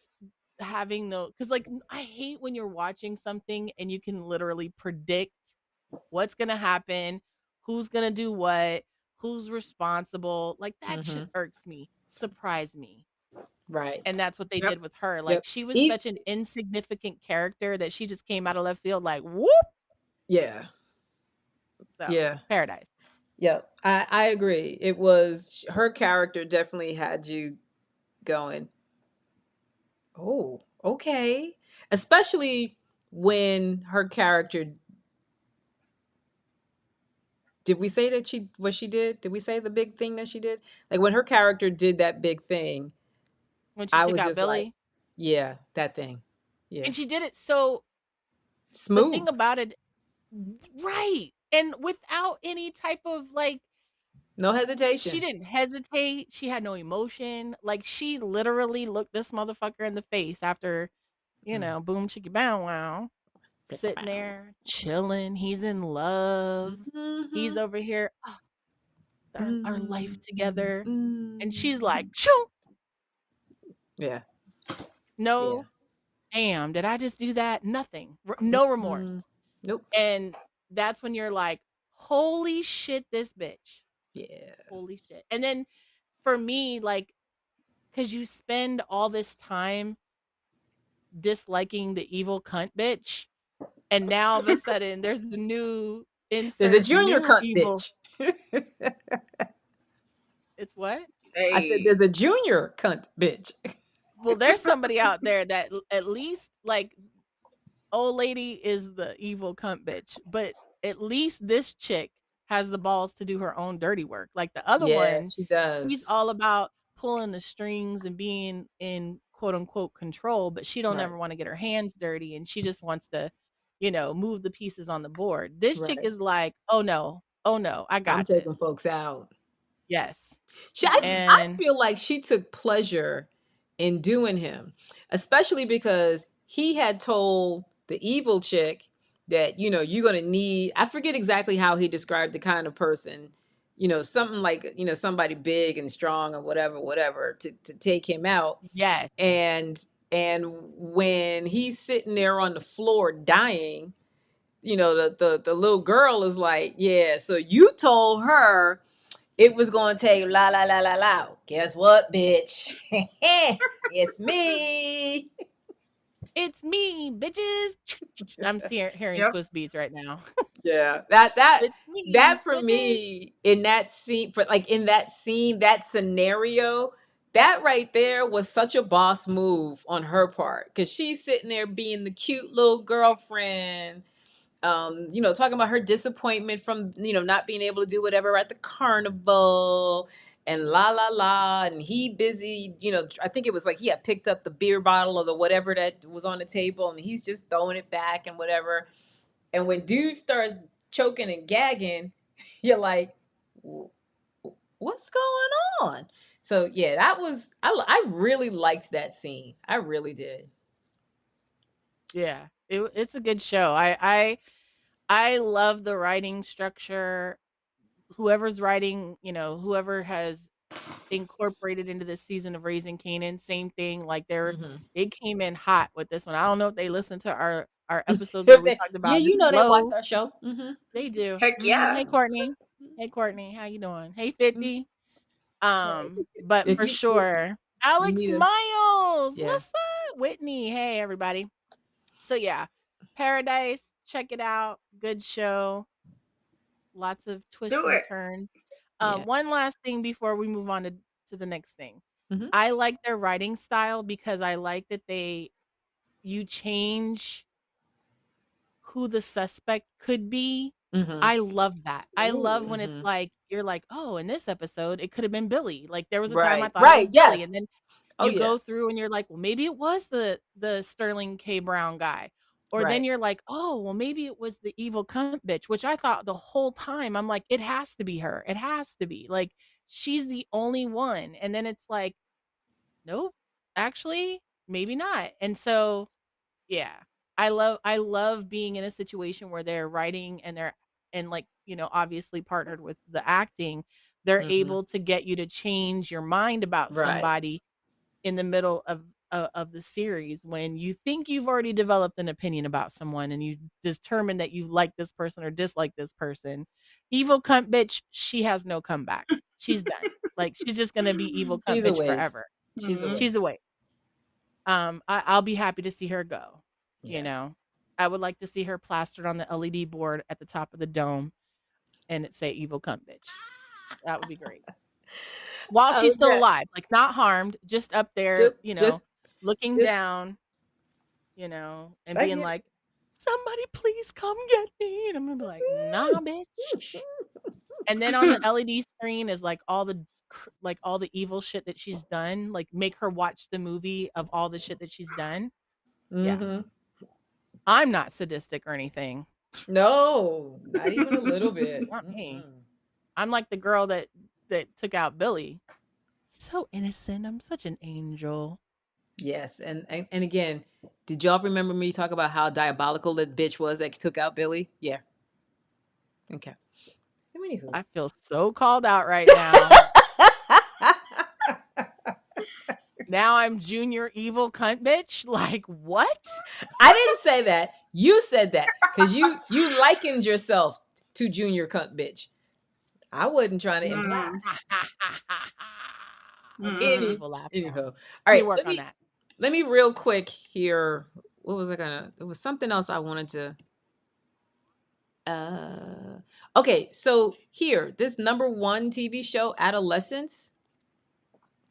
having the, because like, I hate when you're watching something and you can literally predict what's gonna happen, who's gonna do what, who's responsible. Like that shit Mhm. irks me. Surprise me. Right. And that's what they Yep. did with her. Like Yep. she was E such an insignificant character that she just came out of left field like whoop. Yeah. So Yeah. paradise. Yep. I agree. It was her character definitely had you going, "Oh, okay." Especially when her character, did we say that what she did? Did we say the big thing that she did? Like when her character did that big thing, When she I took was out just like, Billy. yeah, that thing. Yeah. And she did it so, the Smooth. thing about it, right. And without any type of like, No she hesitation. didn't hesitate. She had no emotion. Like she literally looked this motherfucker in the face after, Mm. boom chicka bow wow, sitting there chilling. He's in love. He's Mhm. over here, "Oh, our life Mm, mm, together." And she's like, mm. "Choo, Yeah. Yeah. no, damn, did I just do that?" Nothing. No remorse. Mm. Nope. And that's when you're like, "Holy shit, this bitch. Yeah. Holy shit." And then for me, like, because you spend all this time disliking the evil cunt bitch, and now all of a sudden there's a new There's a insert junior new cunt evil. bitch. It's what? I said Hey. there's a junior cunt bitch. Well, there's somebody out there that at least like old lady is the evil cunt bitch, but at least this chick has the balls to do her own dirty work. Like the other Yeah, one, she she's does. all about pulling the strings and being in quote unquote control, but she don't Right. ever want to get her hands dirty and she just wants to, move the pieces on the board. This chick Right. is like, oh no, I I'm got taking this. folks out. Yes. I And feel like she took pleasure in doing him, especially because he had told the evil chick that, you're going to need, I forget exactly how he described the kind of person, something like, somebody big and strong or whatever, to take him out. yes, And when he's sitting there on the floor dying, the little girl is like, yeah, so you told her it was going to take la la la la la. Guess what, bitch? It's me. it's me, bitches. I'm hearing Yep. Swiss beats right now. Yeah. That It's me, that for bitches. me in that scene, that scenario, that right there was such a boss move on her part, cuz she's sitting there being the cute little girlfriend, talking about her disappointment from, not being able to do whatever at the carnival and la la la. And he busy, I think it was like he had picked up the beer bottle or the whatever that was on the table and he's just throwing it back and whatever. And when dude starts choking and gagging, you're like, what's going on? So yeah, I really liked that scene. I really did. Yeah, it's a good show. I love the writing structure. Whoever's writing, whoever has incorporated into this season of Raising Kanan, same thing. Like Hmm. they came in hot with this one. I don't know if they listened to our episodes where we talked Yeah, about this they watch low. our show. Hmm. They do. Heck yeah. Hey Courtney. Hey Courtney, how you doing? Hey 50. Right. But If for you sure, you Alex need us, Miles. yeah. What's up? Whitney. Hey everybody. So yeah, Paradise, check it out. Good show. Lots of twists Do and it. turns. Yeah. One last thing before we move on to the next thing. Hmm. I like their writing style because I like that you change who the suspect could be. Hmm. I love that. I love Ooh. when it's Hmm. like you're like, "Oh, in this episode, it could have been Billy." Like there was a time I Right. thought it was Right. Billy, and Yes. then Oh you yeah. go through and you're like, "Well, maybe it was the Sterling K. Brown guy." Or then Right. you're like, "Oh, well, maybe it was the evil cunt bitch," which I thought the whole time. I'm like, "It has to be her. It has to be. Like she's the only one." And then it's like, "Nope. Actually, maybe not." And so yeah. I love being in a situation where they're writing and like, obviously partnered with the acting, they're Hmm. able to get you to change your mind about Right. somebody in the middle of the series when you think you've already developed an opinion about someone and you determine that you like this person or dislike this person. Evil cunt bitch, she has no comeback. She's done. Like she's just gonna be evil cunt She's a bitch waste. forever. She's a Mhm. waste. She's away. I'll be happy to see her go, you Yeah. know? I would like to see her plastered on the LED board at the top of the dome and it say "Evil cunt bitch." That would be great. While she's still Okay. alive, like, not harmed, just up there, Just, just, looking just. down, and I being get like, "Somebody please come get me," and I'm gonna be like, "Nah, bitch." And then on the LED screen is, like, all the evil shit that she's done, like, make her watch the movie of all the shit that she's done. Yeah. Hmm. I'm not sadistic or anything. No, not even a little bit. Not me. Mm-mm. I'm like the girl that took out Billy. So innocent. I'm such an angel. Yes, and again, did y'all remember me talk about how diabolical that bitch was that took out Billy? Yeah. Okay. Anywho. I feel so called out right now. Now I'm junior evil cunt bitch. Like what? I didn't say that. You said that because you likened yourself to Junior Cunt Bitch. I wasn't trying to imply. Mm. Let me get Mm. Anyhow, people laughing. all Let me right. work Let on me that. let me real quick here. What was I gonna? It was something else I wanted to. Okay, so here, this number one TV show, Adolescence.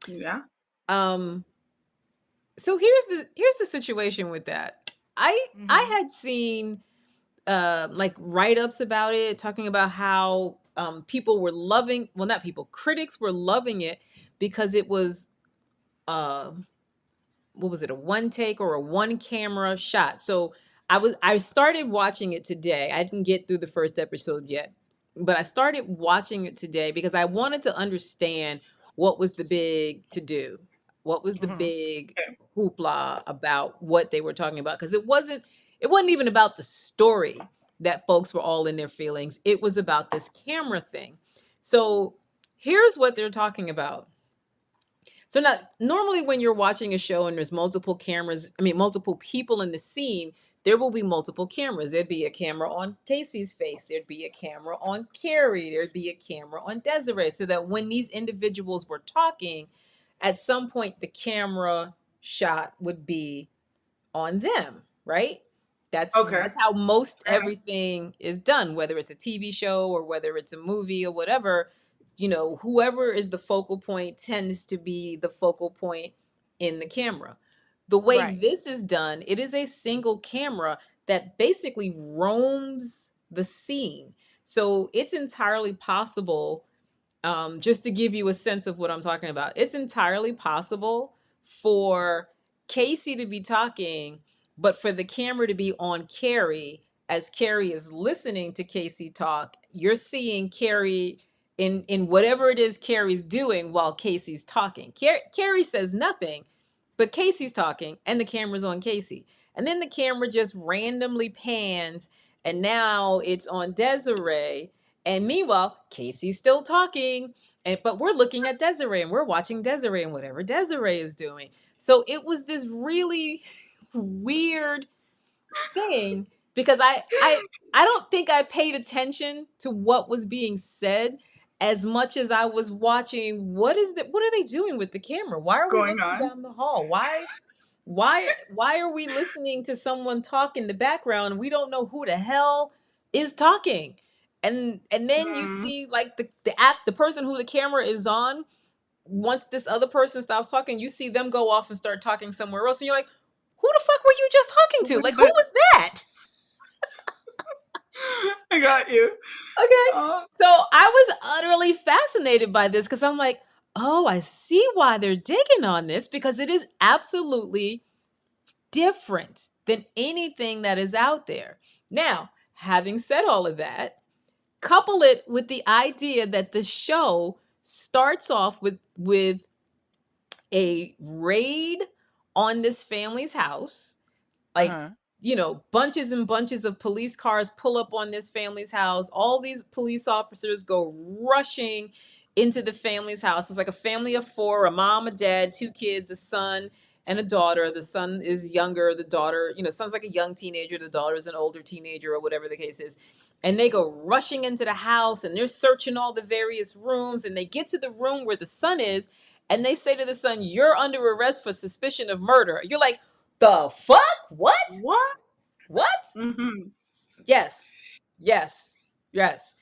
Yeah. Um, so here's the situation with that. I Mhm. had seen like write-ups about it, talking about how people were loving, well, not people, critics were loving it because it was uh what was it, a one take or a one camera shot. So I started watching it today. I didn't get through the first episode yet. but I started watching it today because I wanted to understand what was the big to do, what was the Mhm. big Okay. hoopla about what they were talking about, because it wasn't even about the story that folks were all in their feelings. It was about this camera thing. So here's what they're talking about. So now, normally when you're watching a show and there's multiple cameras, I mean, multiple people in the scene, there will be multiple cameras. There'd be a camera on Casey's face. There'd be a camera on Kari. There'd be a camera on Desiree. So that when these individuals were talking, at some point the camera shot would be on them, right? That's Okay. that's how most Fair enough. everything is done, whether it's a TV show or whether it's a movie or whatever. Whoever is the focal point tends to be the focal point in the camera. The way Right. this is done, it is a single camera that basically roams the scene. So it's entirely possible, just to give you a sense of what I'm talking about, it's entirely possible for Casey to be talking, but for the camera to be on Kari as Kari is listening to Casey talk. You're seeing Kari in whatever it is Kari's doing while Casey's talking. Kari says nothing, but Casey's talking, and the camera's on Casey. And then the camera just randomly pans, and now it's on Desiree. And meanwhile, Casey's still talking, but we're looking at Desiree and we're watching Desiree and whatever Desiree is doing. So it was this really weird thing because I don't think I paid attention to what was being said as much as I was watching what are they doing with the camera? Why are we Going looking on. down the hall? Why are we listening to someone talk in the background and we don't know who the hell is talking? And then you Mm. see like the person who the camera is on, once this other person stops talking, you see them go off and start talking somewhere else, and you're like, who the fuck were you just talking Who to? was Like, who that? was that? I got you. Okay. Oh, So I was utterly fascinated by this because I'm like, oh, I see why they're digging on this, because it is absolutely different than anything that is out there. Now, having said all of that, couple it with the idea that the show starts off with a raid on this family's house. Like, Uh-huh. bunches and bunches of police cars pull up on this family's house. All these police officers go rushing into the family's house. It's like a family of four: a mom, a dad, two kids, a son, and a daughter. The son is younger. The daughter, son's like a young teenager. The daughter is an older teenager, or whatever the case is. And they go rushing into the house and they're searching all the various rooms. And they get to the room where the son is. And they say to the son, "You're under arrest for suspicion of murder." You're like, the fuck? What? what? What? Mm-hmm. Yes. Yes. Yes.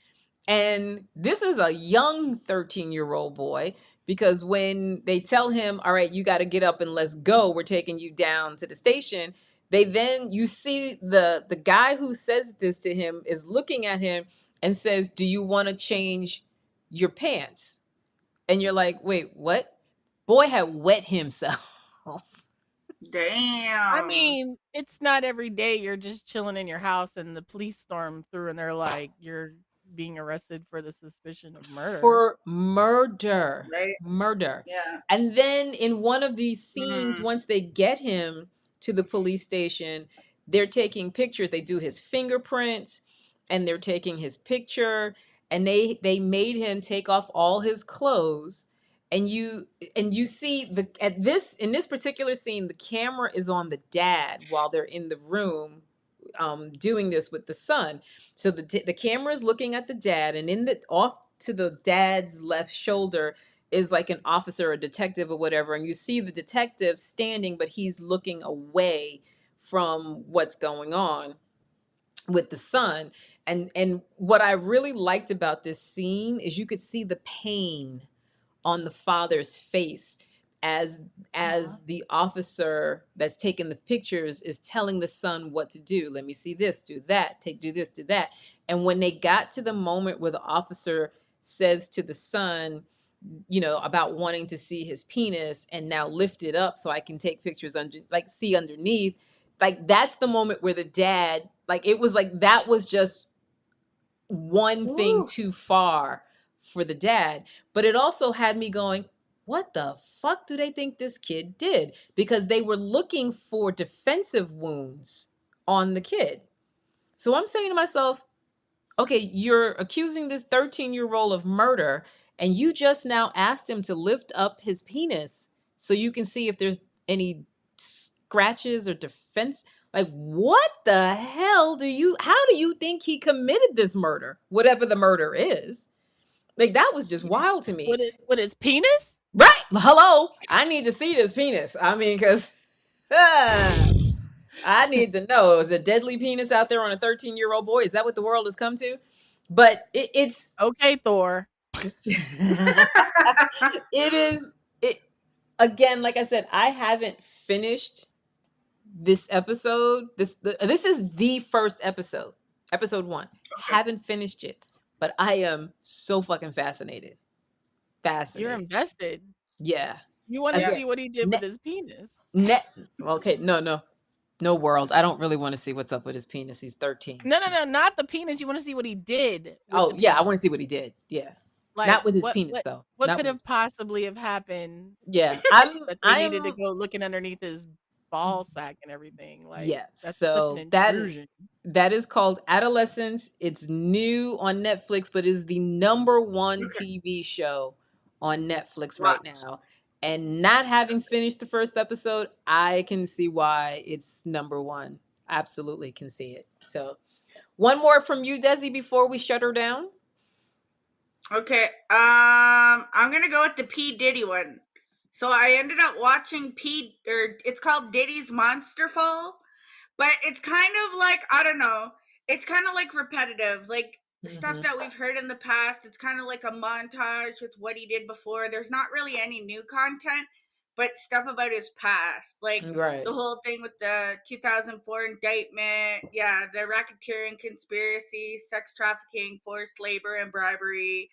And this is a young 13-year-old boy, because when they tell him, "All right, you got to get up and let's go. We're taking you down to the station." You see the guy who says this to him is looking at him and says, "Do you want to change your pants?" And you're like, "Wait, what?" Boy had wet himself. I Damn. mean, it's not every day you're just chilling in your house and the police storm through and they're like, "You're being arrested for the suspicion of murder." For murder. Right? Murder. Yeah. And then in one of these scenes, Mm. once they get him to the police station, they're taking pictures. They do his fingerprints and they're taking his picture, and they made him take off all his clothes. And you see in this particular scene, the camera is on the dad while they're in the room, doing this with the son. So the camera is looking at the dad, and in the off to the dad's left shoulder is like an officer, a detective, or whatever. And you see the detective standing, but he's looking away from what's going on with the son. And what I really liked about this scene is you could see the pain on the father's face as Uh-huh. the officer that's taking the pictures is telling the son what to do. Let me see this, do that, do this, do that. And when they got to the moment where the officer says to the son, about wanting to see his penis and now lift it up so I can take pictures under, like, see underneath, like that's the moment where the dad, like, it was like that was just one thing Ooh. too far for the dad. But it also had me going, what the fuck do they think this kid did? Because they were looking for defensive wounds on the kid. So I'm saying to myself, okay, you're accusing this 13-year-old of murder, and you just now asked him to lift up his penis so you can see if there's any scratches or defense. Like, what the hell how do you think he committed this murder? Whatever the murder is. Like, that was just wild to me. With his penis? Right. Hello. I need to see this penis. I mean, because I need to know, is a deadly penis out there on a 13-year-old boy? Is that what the world has come to? But it's Okay, Thor. it is it again, like I said, I haven't finished this episode. This is the first episode 1. Okay. Haven't finished it, but I am so fucking fascinated. You're Fascinated. invested. Yeah. You want to Yeah. Again, see what he did with net his penis. net okay, no world. I don't really want to see what's up with his penis. He's 13. No, not the penis. You want to see what he did with Oh, the yeah, I penis. want to see what he did. Yeah. Like Not with his penis though. what Not could with have his possibly have happened Yeah. that they needed to I'm go looking underneath his ball sack and everything. Like Yes. that's such an So intrusion. that is called Adolescence. It's new on Netflix, but is the number one Okay. TV show on Netflix Wow. right now. And not having finished the first episode, I can see why it's number one. Absolutely can see it. So, one more from you, Desi, before we shut her down. Okay. I'm gonna go with the P Diddy one. So I ended up watching it's called Diddy's Monster Fall, but it's kind of like, I don't know, it's kind of like repetitive, like stuff that we've heard in the past. It's kind of like a montage with what he did before. There's not really any new content, but stuff about his past, like Right. the whole thing with the 2004 indictment, yeah, the racketeering conspiracy, sex trafficking, forced labor, and bribery.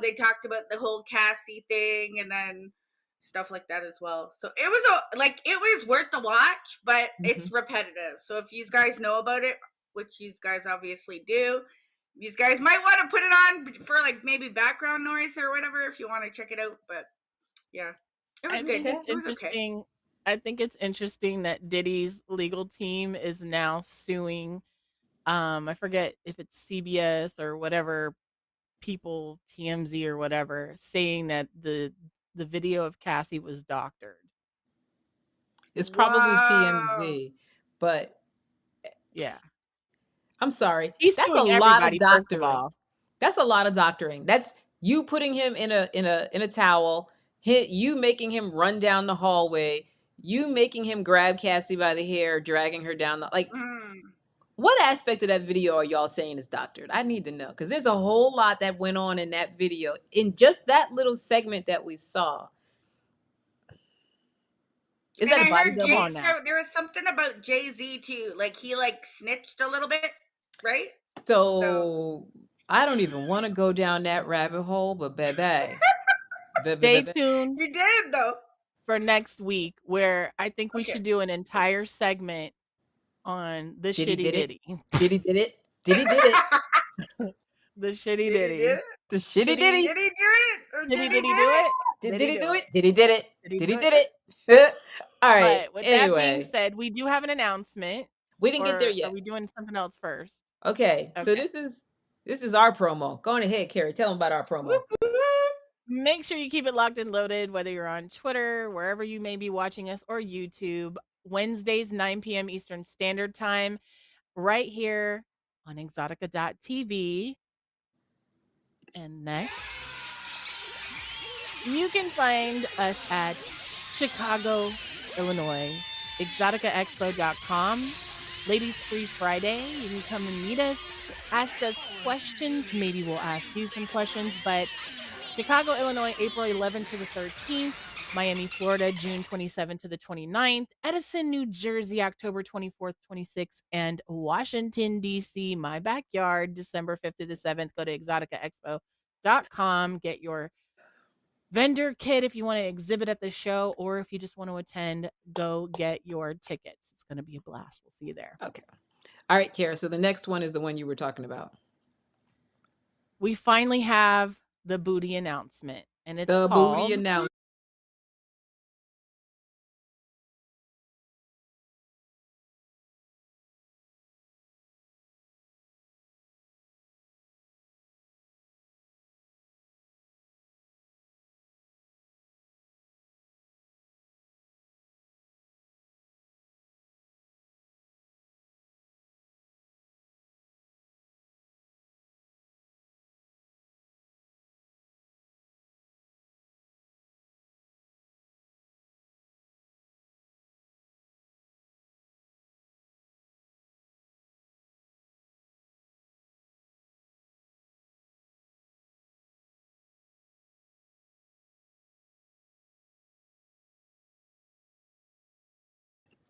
They talked about the whole Cassie thing, and then stuff like that as well. So it was it was worth the watch, but it's repetitive. So if you guys know about it, which you guys obviously do, you guys might want to put it on for like maybe background noise or whatever if you want to check it out. But yeah, it was I good. think It it's was okay. interesting. I think it's interesting that Diddy's legal team is now suing. I forget if it's CBS or whatever people, TMZ or whatever, saying that the video of Cassie was doctored. It's probably Wow. TMZ, but Yeah. I'm sorry. He's That's a suing lot of everybody, first of doctoring. all. That's a lot of doctoring. That's you putting him in a towel, you making him run down the hallway, you making him grab Cassie by the hair, dragging her down the like. Mm. What aspect of that video are y'all saying is doctored? I need to know because there's a whole lot that went on in that video in just that little segment that we saw. Is And that a I body heard Come double? on now. there was something about Jay-Z too. Like he like snitched a little bit, right? So So I don't even want to go down that rabbit hole, but baby, Stay tuned you did though. for next week where I think we Okay. should do an entire segment on the Did he shitty did it? ditty. Did he did it? Did he did it? The shitty Did he did ditty. it? The shitty did he? Did he do it? Or Did did he he do do it? it? Did, Did did he he do do it? it? Did he did it? Did he Did he do did it? it? All right. But with that being Anyway, said, we do have an announcement, we didn't get there or are yet. we doing something else first? Okay, so Okay. this is our promo. Go on ahead, Kari. Tell them about our promo. Make sure you keep it locked and loaded, whether you're on Twitter, wherever you may be watching us, or YouTube. Wednesdays, 9 p.m. Eastern Standard Time, right here on EXXXOTICA.tv. And next, you can find us at Chicago, Illinois, EXXOTICAexpo.com. Ladies Free Friday. You can come and meet us, ask us questions. Maybe we'll ask you some questions, but Chicago, Illinois, April 11th to the 13th. Miami, Florida, June 27th to the 29th. Edison, New Jersey, October 24th, 26th. And Washington, D.C., my backyard, December 5th to the 7th. Go to EXXOTICAexpo.com. Get your vendor kit if you want to exhibit at the show, or if you just want to attend, go get your tickets. It's going to be a blast. We'll see you there. Okay. All right, Kara. So the next one is the one you were talking about. we finally have the booty announcement, and it's The booty called announcement.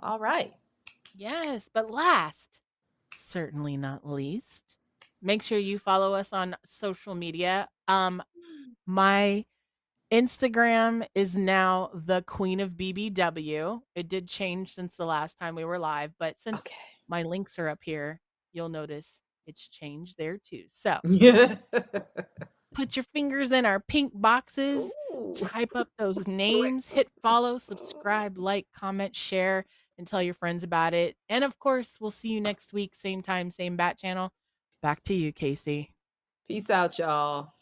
All right. Yes, but last, certainly not least, make sure you follow us on social media. My Instagram is now the Queen of BBW. It did change since the last time we were live, but since Okay. my links are up here, you'll notice it's changed there too. So Yeah. put your fingers in our pink boxes, Ooh. type up those names, hit follow, subscribe, like, comment, share, and tell your friends about it. And of course, we'll see you next week, same time, same bat channel. Back to you, Casey. Peace out, y'all.